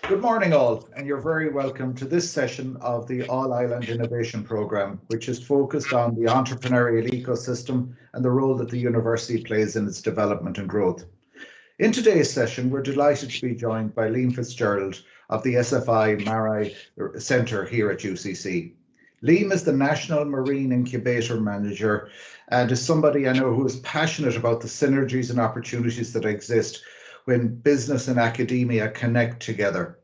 Good morning all, and you're very welcome to this session of the All Island Innovation Programme, which is focused on the entrepreneurial ecosystem and the role that the university plays in its development and growth. In today's session, we're delighted to be joined by Liam Fitzgerald of the SFI MaREI Centre here at UCC. Liam is the National Marine Incubator Manager and is somebody I know who is passionate about the synergies and opportunities that exist when business and academia connect together.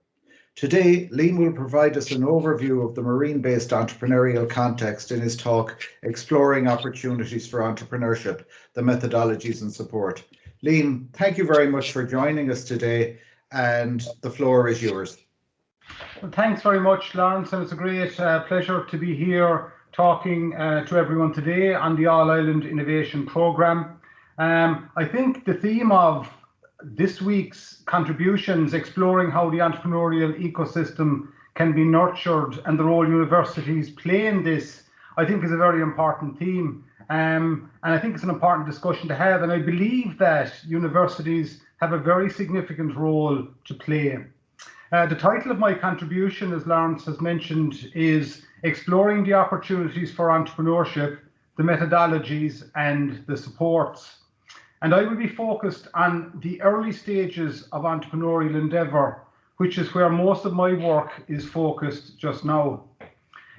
Today, Liam will provide us an overview of the marine-based entrepreneurial context in his talk, Exploring Opportunities for Entrepreneurship, the Methodologies and Support. Liam, thank you very much for joining us today, and the floor is yours. Well, thanks very much, Lawrence, and it's a great pleasure to be here talking to everyone today on the All Island Innovation Programme. I think the theme of this week's contributions, exploring how the entrepreneurial ecosystem can be nurtured and the role universities play in this, I think is a very important theme. And I think it's an important discussion to have. And I believe that universities have a very significant role to play. The title of my contribution, as Lawrence has mentioned, is Exploring the Opportunities for Entrepreneurship, the Methodologies and the Supports. And I will be focused on the early stages of entrepreneurial endeavour, which is where most of my work is focused just now.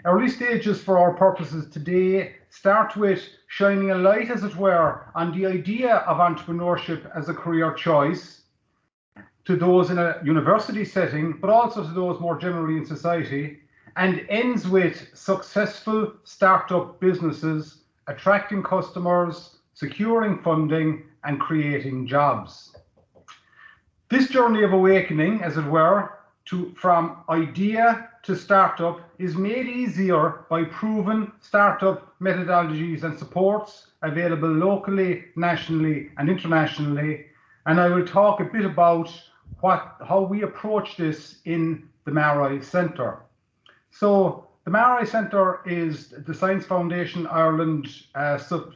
Early stages for our purposes today start with shining a light, as it were, on the idea of entrepreneurship as a career choice to those in a university setting, but also to those more generally in society, and ends with successful startup businesses attracting customers, securing funding, and creating jobs. This journey of awakening, as it were, from idea to startup is made easier by proven startup methodologies and supports available locally, nationally, and internationally. And I will talk a bit about how we approach this in the MaREI Centre. So the MaREI Centre is the Science Foundation Ireland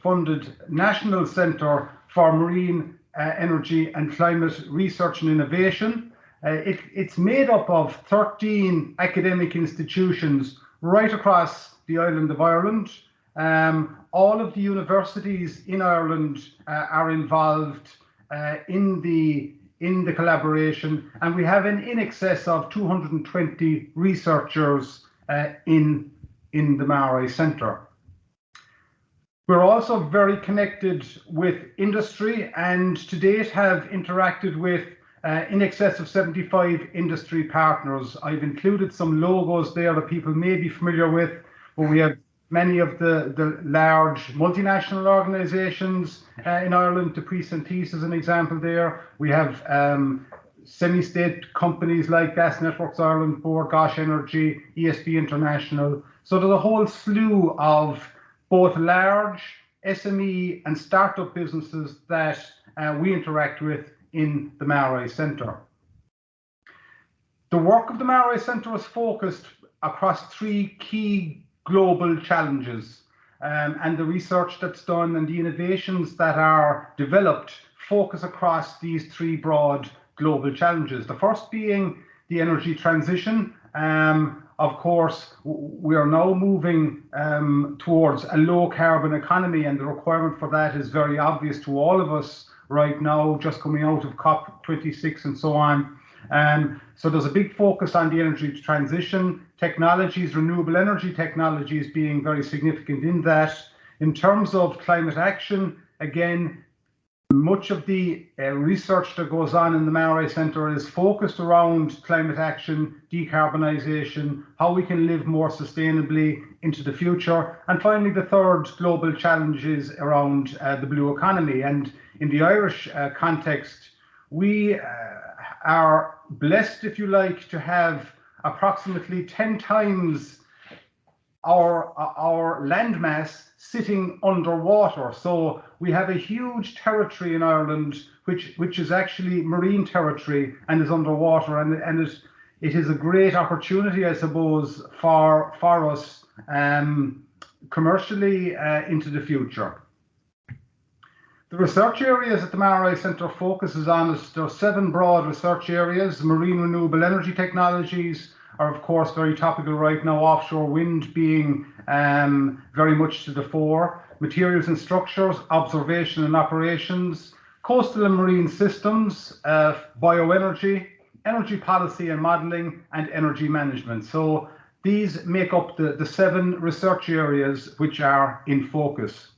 funded National Centre for Marine Energy and Climate Research and Innovation. It's made up of 13 academic institutions right across the island of Ireland. All of the universities in Ireland are involved in the collaboration, and we have in excess of 220 researchers in the MaREI Centre. We're also very connected with industry, and to date have interacted with in excess of 75 industry partners. I've included some logos there that people may be familiar with, but we have many of the large multinational organisations in Ireland. The Precentis is an example there. We have semi-state companies like Gas Networks Ireland, Bord Gáis Energy, ESB International. So there's a whole slew of both large SME and startup businesses that we interact with in the MaREI Centre. The work of the MaREI Centre is focused across three key global challenges, and the research that's done and the innovations that are developed focus across these three broad global challenges. The first being the energy transition. Of course, we are now moving towards a low carbon economy, and the requirement for that is very obvious to all of us right now, just coming out of COP26 and so on. So there's a big focus on the energy transition, technologies, renewable energy technologies being very significant in that. In terms of climate action, again, much of the research that goes on in the MaREI Centre is focused around climate action, decarbonisation, how we can live more sustainably into the future. And finally, the third global challenge is around the blue economy. And in the Irish context, we are blessed, if you like, to have approximately 10 times our landmass sitting underwater. So we have a huge territory in Ireland which is actually marine territory and is underwater, and it is a great opportunity, I suppose, for us commercially into the future. The research areas that the MaREI Centre focuses on there are 7 broad research areas. Marine renewable energy technologies are of course very topical right now, offshore wind being very much to the fore. Materials and structures, observation and operations, coastal and marine systems, bioenergy, energy policy and modelling, and energy management. So these make up the 7 research areas which are in focus.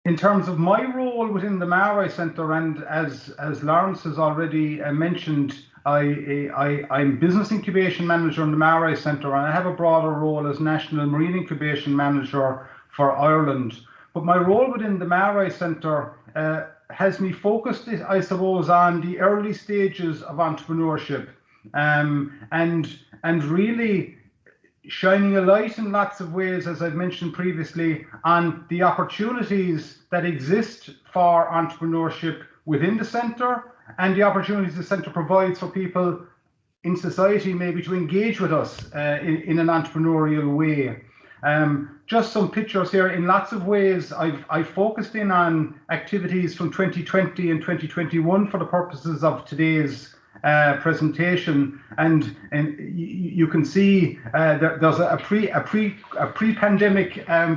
In terms of my role within the MaREI Centre, and as Lawrence has already mentioned, I'm Business Incubation Manager in the MaREI Centre, and I have a broader role as National Marine Incubation Manager for Ireland. But my role within the MaREI Centre has me focused, I suppose, on the early stages of entrepreneurship, and really shining a light in lots of ways, as I've mentioned previously, on the opportunities that exist for entrepreneurship within the centre and the opportunities the centre provides for people in society maybe to engage with us in an entrepreneurial way. Just some pictures here. In lots of ways, I've focused in on activities from 2020 and 2021 for the purposes of today's presentation, and you can see there's a pre-pandemic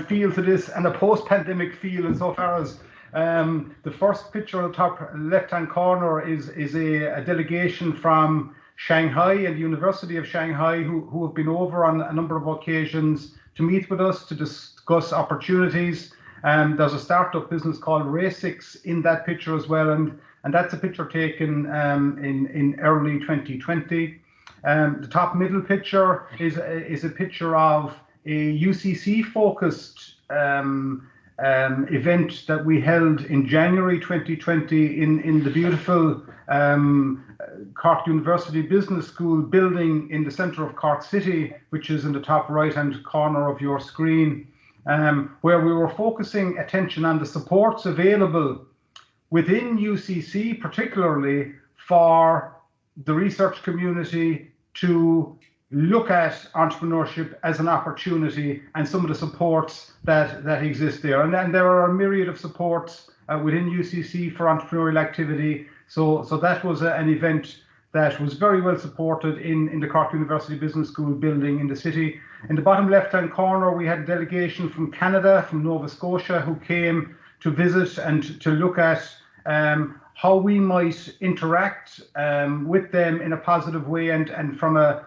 feel to this and a post-pandemic feel insofar as the first picture on the top left-hand corner is a delegation from Shanghai and the University of Shanghai who have been over on a number of occasions to meet with us to discuss opportunities. There's a startup business called RACIX in that picture as well, and that's a picture taken in early 2020. The top middle picture is a picture of a UCC-focused event that we held in January 2020 in the beautiful Cork University Business School building in the centre of Cork City, which is in the top right-hand corner of your screen, where we were focusing attention on the supports available within UCC, particularly for the research community to look at entrepreneurship as an opportunity and some of the supports that exist there. And there are a myriad of supports within UCC for entrepreneurial activity. So that was an event that was very well supported in the Cork University Business School building in the city. In the bottom left-hand corner, we had a delegation from Canada, from Nova Scotia, who came to visit and to look at how we might interact with them in a positive way. And from a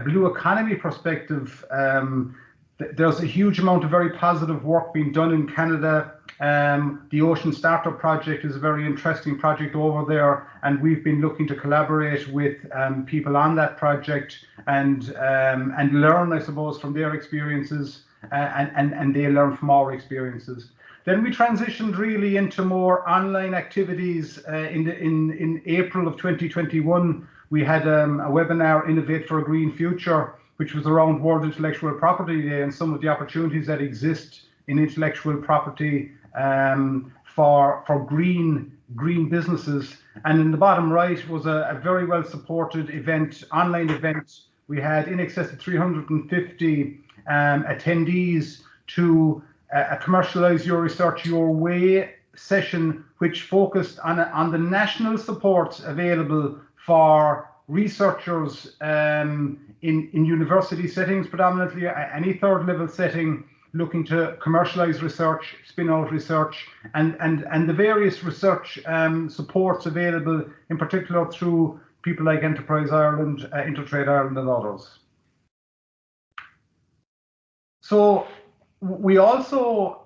blue economy perspective, there's a huge amount of very positive work being done in Canada. The Ocean Startup Project is a very interesting project over there, and we've been looking to collaborate with people on that project and learn, I suppose, from their experiences, and they learn from our experiences. Then we transitioned really into more online activities. In April of 2021, we had a webinar, Innovate for a Green Future, which was around World Intellectual Property Day and some of the opportunities that exist in intellectual property for green businesses. And in the bottom right was a very well supported event, online event. We had in excess of 350 attendees to a Commercialise Your Research Your Way session, which focused on the national supports available for researchers in university settings, predominantly any third level setting, looking to commercialise research, spin out research, and the various research supports available, in particular through people like Enterprise Ireland, Intertrade Ireland, and others. So we also,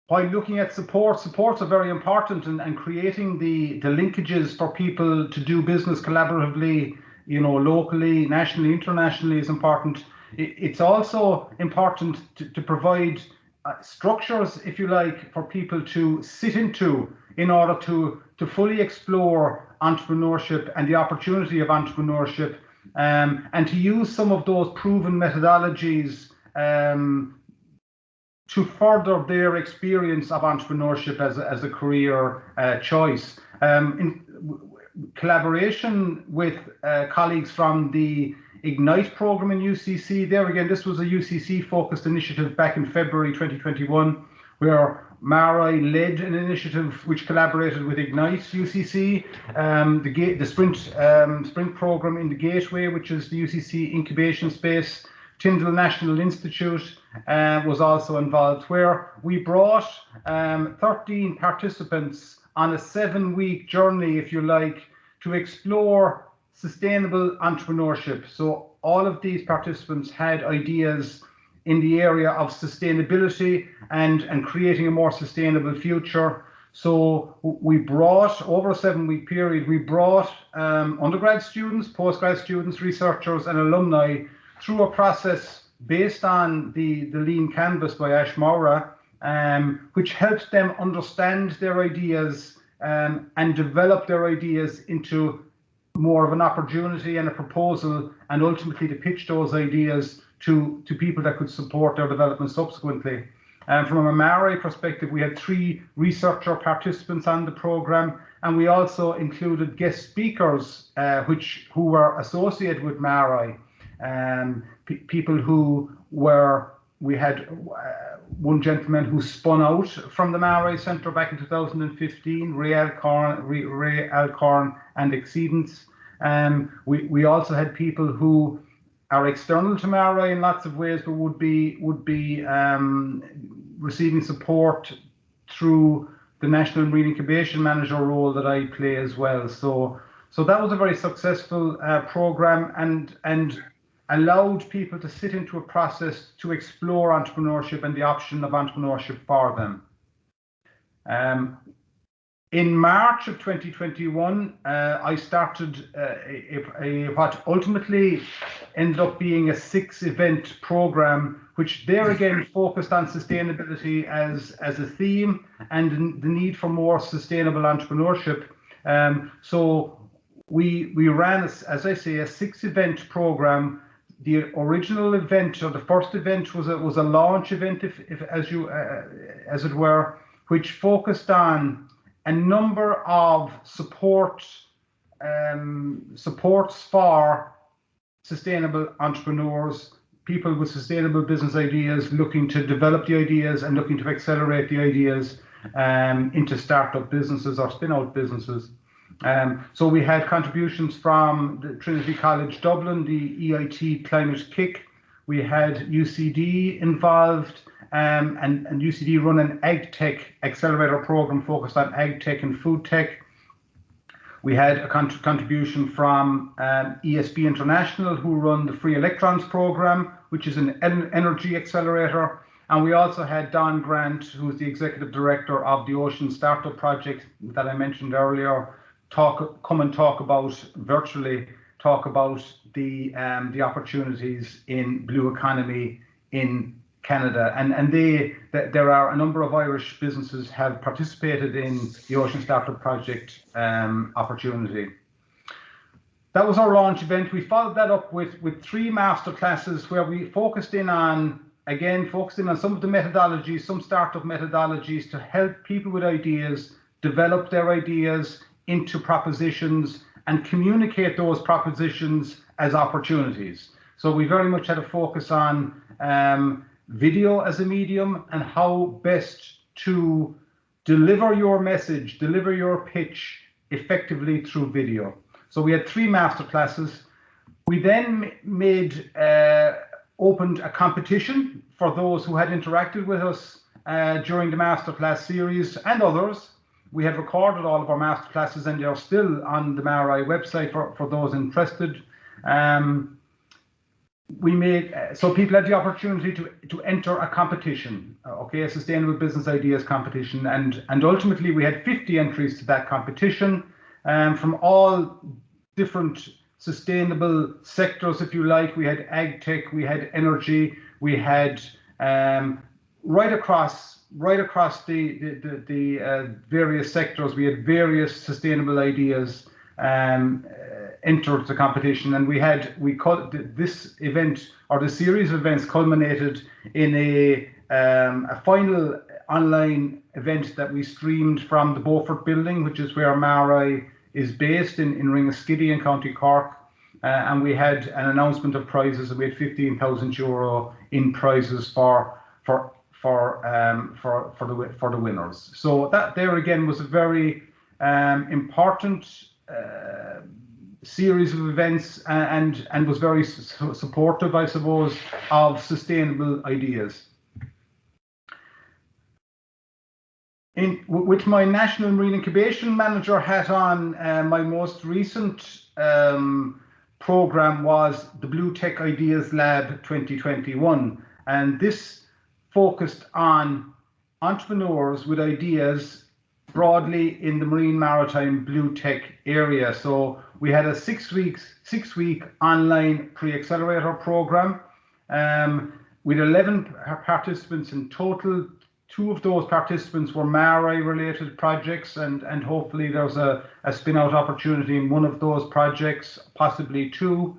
by looking at supports are very important, and creating the linkages for people to do business collaboratively, locally, nationally, internationally is important. It's also important to provide structures, if you like, for people to sit into in order to fully explore entrepreneurship and the opportunity of entrepreneurship, and to use some of those proven methodologies to further their experience of entrepreneurship as a career choice. In collaboration with colleagues from the Ignite program in UCC, there again, this was a UCC focused initiative back in February 2021, where MaREI led an initiative which collaborated with Ignite UCC, the sprint program in the Gateway, which is the UCC incubation space. Tyndall National Institute was also involved, where we brought 13 participants on a 7-week journey, if you like, to explore sustainable entrepreneurship. So all of these participants had ideas in the area of sustainability and creating a more sustainable future. So we brought, over a 7-week period, we brought undergrad students, postgrad students, researchers and alumni through a process based on the Lean Canvas by Ash Maura, which helped them understand their ideas and develop their ideas into more of an opportunity and a proposal, and ultimately to pitch those ideas to people that could support their development subsequently. From a MaREI perspective, we had 3 researcher participants on the program, and we also included guest speakers who were associated with MaREI. People who were, we had one gentleman who spun out from the MaREI Centre back in 2015, Ray Alcorn and Exceedance. We also had people who are external to MaREI in lots of ways, but would be receiving support through the National Marine Incubation Manager role that I play as well. So that was a very successful program and allowed people to sit into a process to explore entrepreneurship and the option of entrepreneurship for them. In March of 2021, I started what ultimately ended up being a 6-event program, which there again focused on sustainability as a theme and the need for more sustainable entrepreneurship. So we ran, as I say, a 6-event program. The original event, or the first event, was a launch event, as it were, which focused on a number of supports for sustainable entrepreneurs, people with sustainable business ideas looking to develop the ideas and looking to accelerate the ideas into startup businesses or spin-out businesses. So we had contributions from the Trinity College Dublin, the EIT Climate Kick. We had UCD involved, and UCD run an AgTech accelerator program focused on AgTech and food tech. We had a contribution from ESB International, who run the Free Electrons program, which is an energy accelerator. And we also had Don Grant, who's the executive director of the Ocean Startup Project that I mentioned earlier, come and talk about the opportunities in blue economy in Canada. And there are a number of Irish businesses have participated in the Ocean Startup Project opportunity. That was our launch event. We followed that up with 3 master classes where we focused in on some of the methodologies, some startup methodologies to help people with ideas develop their ideas into propositions and communicate those propositions as opportunities. So we very much had a focus on video as a medium and how best to deliver your message, deliver your pitch effectively through video. So we had 3 master classes. We then opened a competition for those who had interacted with us during the masterclass series and others. We have recorded all of our masterclasses and they're still on the MaREI website for those interested. So people had the opportunity to enter a competition, a sustainable business ideas competition, and ultimately we had 50 entries to that competition from all different sustainable sectors, if you like. We had ag tech, we had energy, we had right across the various sectors, we had various sustainable ideas entered the competition, and this event, or the series of events, culminated in a final online event that we streamed from the Beaufort building, which is where MaREI is based in Ringaskiddy in County Cork, and we had an announcement of prizes, and we had €15,000 in prizes for for the winners. So that there again was a very important series of events, and was very supportive, I suppose, of sustainable ideas. With my National Marine Incubation Manager hat on, my most recent program was the Blue Tech Ideas Lab 2021, and this focused on entrepreneurs with ideas broadly in the marine maritime blue tech area. So we had a six-week online pre-accelerator program with 11 participants in total. 2 of those participants were MaREI related projects, and hopefully there's a spin-out opportunity in one of those projects, possibly 2.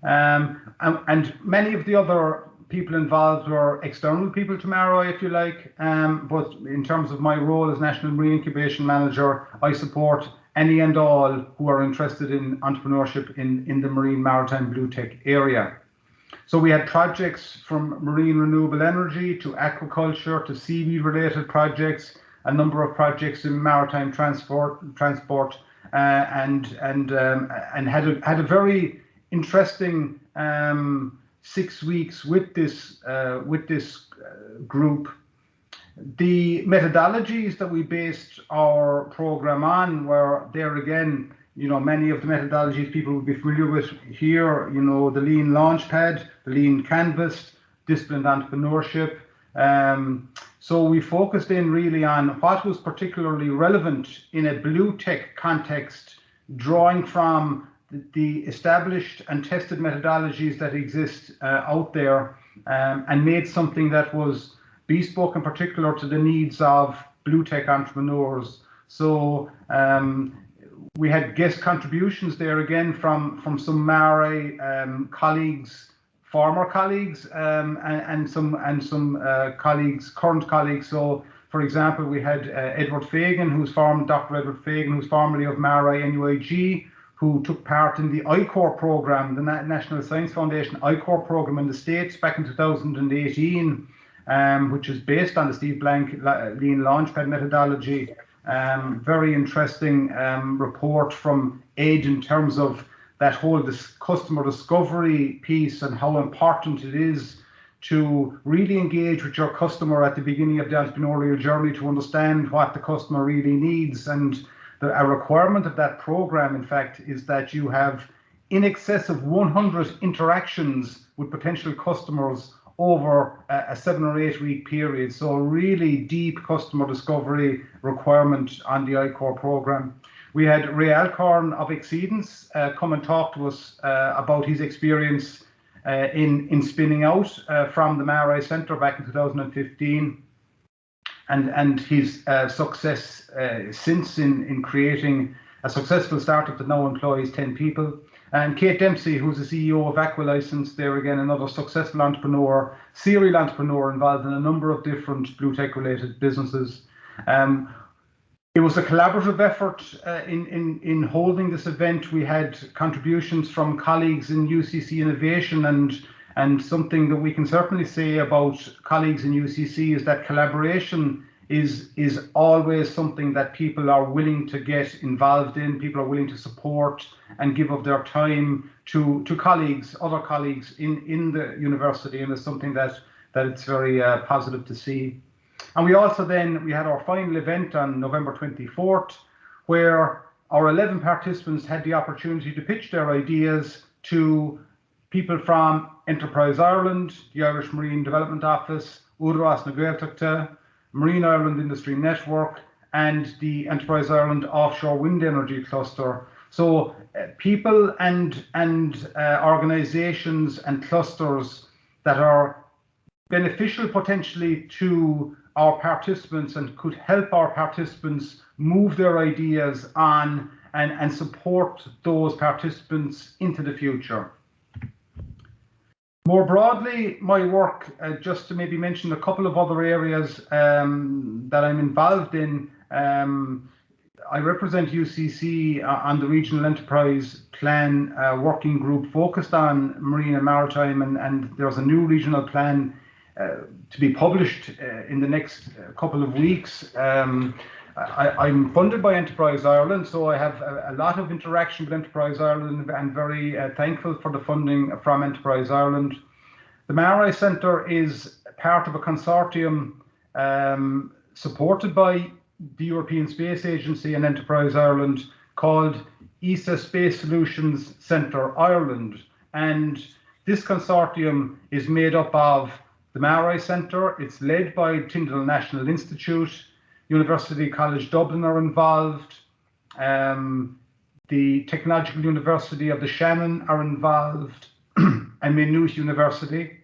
And many of the other people involved were external people to MaREI, if you like, but in terms of my role as National Marine Incubation Manager, I support any and all who are interested in entrepreneurship in the marine maritime blue tech area. So we had projects from marine renewable energy to aquaculture to seaweed related projects, a number of projects in maritime transport, and had a very interesting 6 weeks with this group. The methodologies that we based our program on were, there again, many of the methodologies people will be familiar with here, the lean launchpad, the lean canvas, disciplined entrepreneurship. So we focused in really on what was particularly relevant in a blue tech context, drawing from the established and tested methodologies that exist out there, and made something that was bespoke in particular to the needs of blue tech entrepreneurs. So we had guest contributions there again from some MaREI colleagues, former colleagues, and some colleagues, current colleagues. So, for example, we had Edward Fagan, Dr. Edward Fagan, who's formerly of MaREI NUIG, who took part in the ICOR program, the National Science Foundation ICOR program in the States back in 2018, which is based on the Steve Blank Lean Launchpad methodology. Very interesting report from ED in terms of that whole customer discovery piece and how important it is to really engage with your customer at the beginning of the entrepreneurial journey to understand what the customer really needs. And a requirement of that program, in fact, is that you have in excess of 100 interactions with potential customers over a 7 or 8 week period. So a really deep customer discovery requirement on the ICOR program. We had Ray Alcorn of Exceedance come and talk to us about his experience in spinning out from the MaREI Centre back in 2015, and his success since in creating a successful startup that now employs 10 people. And Kate Dempsey, who's the CEO of AquaLicense, there again, another successful entrepreneur, serial entrepreneur involved in a number of different blue tech related businesses. It was a collaborative effort in holding this event. We had contributions from colleagues in UCC Innovation, and something that we can certainly say about colleagues in UCC is that collaboration is always something that people are willing to get involved in. People are willing to support and give of their time to colleagues, other colleagues in the university, and it's something that it's very positive to see. And we also we had our final event on November 24th, where our 11 participants had the opportunity to pitch their ideas to people from Enterprise Ireland, the Irish Marine Development Office, Údarás na Gaeltachta, Marine Ireland Industry Network, and the Enterprise Ireland Offshore Wind Energy Cluster. So people and organisations and clusters that are beneficial potentially to our participants and could help our participants move their ideas on and support those participants into the future. More broadly, my work, just to maybe mention a couple of other areas that I'm involved in. I represent UCC on the Regional Enterprise Plan working group focused on marine and maritime, and there's a new regional plan to be published in the next couple of weeks. I'm funded by Enterprise Ireland, so I have a lot of interaction with Enterprise Ireland and very thankful for the funding from Enterprise Ireland. The MaREI Centre is part of a consortium supported by the European Space Agency and Enterprise Ireland called ESA Space Solutions Centre Ireland. And this consortium is made up of the MaREI Centre. It's led by Tyndall National Institute. University College Dublin are involved. The Technological University of the Shannon are involved. And Maynooth University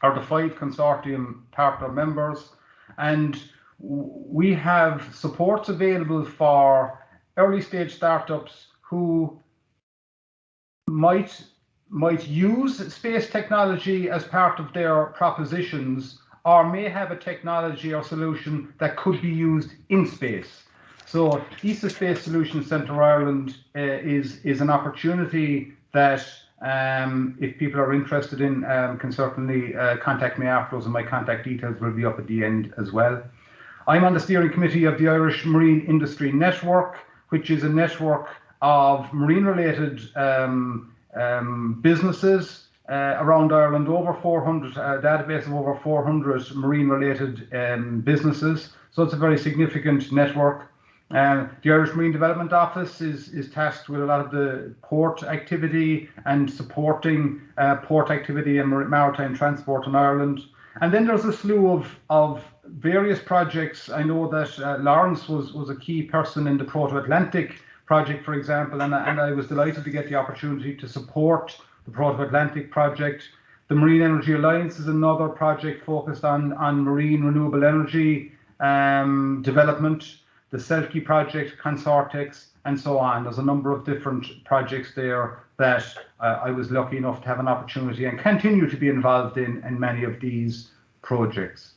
are the 5 consortium partner members. And we have supports available for early stage startups who might use space technology as part of their propositions, or may have a technology or solution that could be used in space. So ESA Space Solutions Centre Ireland is an opportunity that if people are interested in can certainly contact me afterwards, and my contact details will be up at the end as well. I'm on the steering committee of the Irish Marine Industry Network, which is a network of marine related businesses around Ireland, over 400, database of over 400 marine-related businesses. So it's a very significant network. The Irish Marine Development Office is tasked with a lot of the port activity and supporting port activity and maritime transport in Ireland. And then there's a slew of various projects. I know that Lawrence was a key person in the Proto-Atlantic project, for example, and I was delighted to get the opportunity to support the Proto-Atlantic project. The Marine Energy Alliance is another project focused on marine renewable energy development. The Selkie project, Consortex, and so on. There's a number of different projects there that I was lucky enough to have an opportunity and continue to be involved in many of these projects.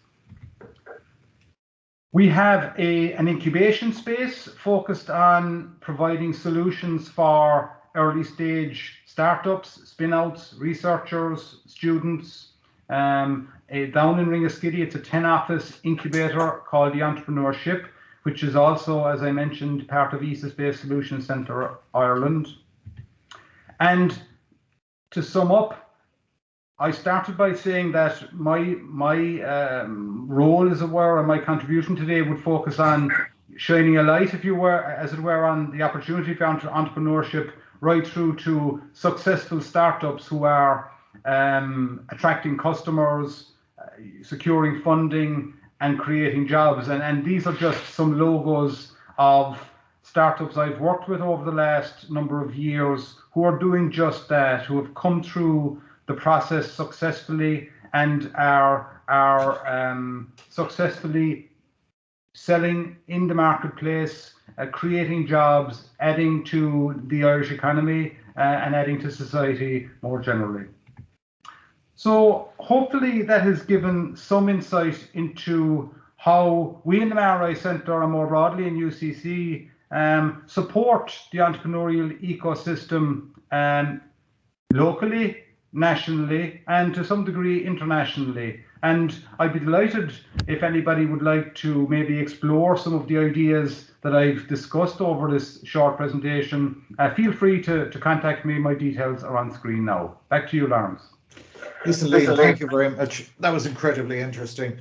We have an incubation space focused on providing solutions for early stage startups, spin-outs, researchers, students. Down in Ringaskiddy, it's a 10-office incubator called the Entrepreneurship, which is also, as I mentioned, part of ESA Space Solutions Centre Ireland. And to sum up, I started by saying that my role, as it were, and my contribution today would focus on shining a light, if you were, as it were, on the opportunity for entrepreneurship, right through to successful startups who are attracting customers, securing funding, and creating jobs. And these are just some logos of startups I've worked with over the last number of years who are doing just that, who have come through the process successfully and are successfully selling in the marketplace, creating jobs, adding to the Irish economy and adding to society more generally. So hopefully that has given some insight into how we in the MaREI Centre and more broadly in UCC support the entrepreneurial ecosystem locally, nationally, and to some degree internationally. And I'd be delighted if anybody would like to maybe explore some of the ideas that I've discussed over this short presentation. Feel free to contact me. My details are on screen now. Back to you, Lawrence. Listen, Lee, thank you very much. That was incredibly interesting.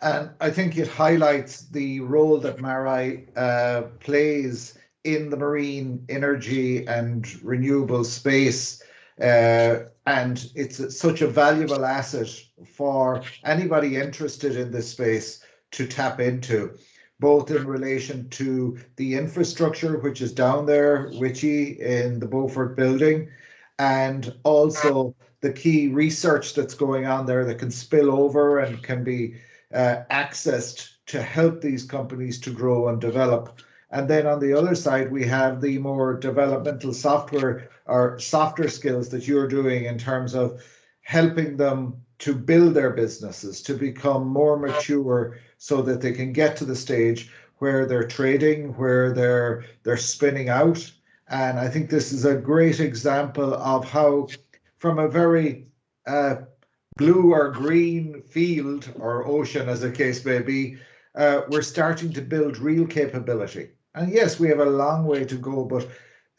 And I think it highlights the role that MaREI plays in the marine energy and renewable space. And it's such a valuable asset for anybody interested in this space to tap into, both in relation to the infrastructure, which is down there, Witchy, in the Beaufort building, and also the key research that's going on there that can spill over and can be accessed to help these companies to grow and develop. And then on the other side, we have the more developmental software or softer skills that you're doing in terms of helping them to build their businesses, to become more mature so that they can get to the stage where they're trading, where they're spinning out. And I think this is a great example of how, from a very blue or green field or ocean, as the case may be, we're starting to build real capability. And yes, we have a long way to go, but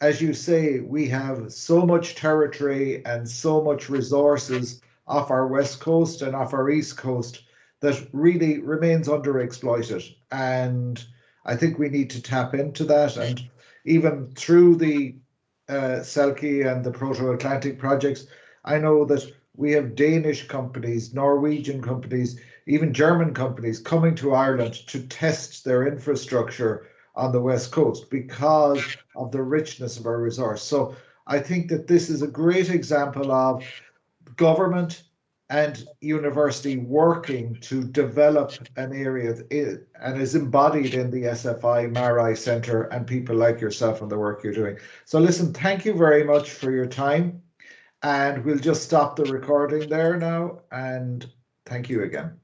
as you say, we have so much territory and so much resources off our west coast and off our east coast that really remains underexploited. And I think we need to tap into that. And even through the Selkie and the Proto-Atlantic projects, I know that we have Danish companies, Norwegian companies, even German companies coming to Ireland to test their infrastructure on the west coast because of the richness of our resource. So I think that this is a great example of government and university working to develop an area and is embodied in the SFI MaREI Centre and people like yourself and the work you're doing. So listen, thank you very much for your time, and we'll just stop the recording there now, and thank you again.